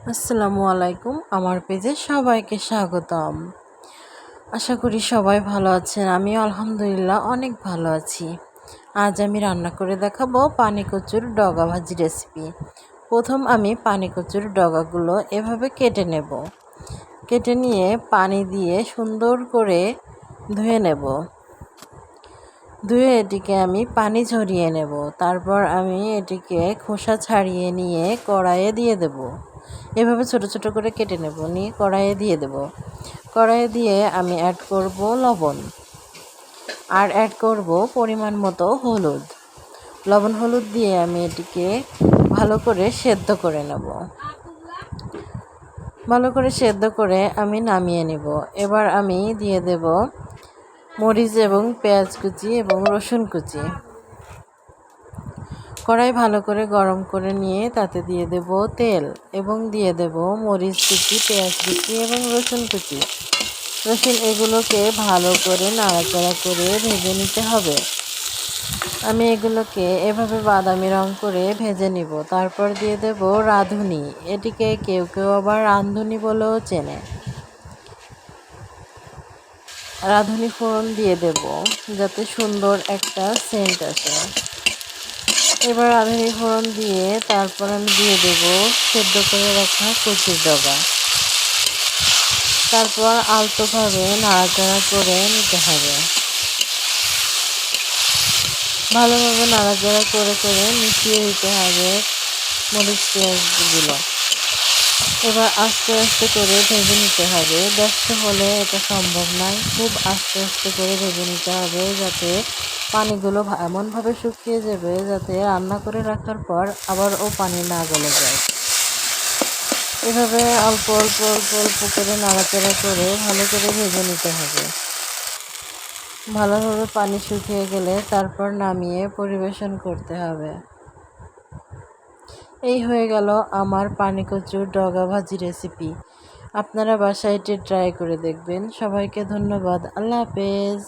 আসসালামু আলাইকুম। আমার পেজে সবাইকে স্বাগতম। আশা করি সবাই ভালো আছেন। আমিও আলহামদুলিল্লাহ অনেক ভালো আছি। আজ আমি রান্না করে দেখাবো পানি কচুর ডগা ভাজি রেসিপি। প্রথম আমি পানি কচুর ডগাগুলো এভাবে কেটে নেব। কেটে নিয়ে পানি দিয়ে সুন্দর করে ধুয়ে নেব। ধুয়ে এটিকে আমি পানি ঝরিয়ে নেব। তারপর আমি এটিকে খোসা ছাড়িয়ে নিয়ে কড়াইয়ে দিয়ে দেব। এভাবে ছোট ছোট করে কেটে নেব, নিয়ে কড়াইয়ে দিয়ে দেব। কড়াইয়ে দিয়ে আমি অ্যাড করব লবণ, আর অ্যাড করব পরিমাণ মতো হলুদ। লবণ হলুদ দিয়ে আমি এটিকে ভালো করে সেদ্ধ করে নেব। ভালো করে সেদ্ধ করে আমি নামিয়ে নেব। এবার আমি দিয়ে দেব মরিচ এবং পেঁয়াজ কুচি এবং রসুন কুচি। কড়াই ভালো করে গরম করে নিয়ে তাতে দিয়ে দেব তেল এবং দিয়ে দেব মরিচ কুচি, পেঁয়াজ কুচি এবং রসুন কুচি। এগুলোকে ভালো করে নাড়াচাড়া করে ভেজে নিতে হবে। আমি এগুলোকে এভাবে বাদামি রং করে ভেজে নিব। তারপর দিয়ে দেব রাঁধুনি। এটিকে কেউ কেউ আবার রাঁধুনি বলেও চেনে। রাঁধুনি ফোড়ন দিয়ে দেব যাতে সুন্দর একটা সেন্ট আসে। এবার রাঁধুনি ফোড়ন দিয়ে তারপর আমি দিয়ে দেব সেদ্ধ করে রাখা কচুর ডগা। তারপর আলতোভাবে নাড়াচাড়া করে নিতে হবে। ভালোভাবে নাড়াচাড়া করে করে মিশিয়ে দিতে হবে মরিচ পেঁয়াজগুলো। এবার আস্তে আস্তে করে ভেজে নিতে হবে। ব্যস্ত হলে এটা সম্ভব নয়, খুব আস্তে আস্তে করে ভেজে নিতে হবে যাতে পানিগুলো এমনভাবে শুকিয়ে যাবে যাতে রান্না করে রাখার পর আবারও পানি না গলে যায়। এভাবে অল্প অল্প অল্প অল্প করে নাড়াচাড়া করে ভালো করে ভেজে নিতে হবে। ভালোভাবে পানি শুকিয়ে গেলে তারপর নামিয়ে পরিবেশন করতে হবে। এই হয়ে গেল আমার পানি কচুর ডগা ভাজি রেসিপি। আপনারা বাসায় এটি ট্রাই করে দেখবেন। সবাইকে ধন্যবাদ। আল্লাহ হাফেজ।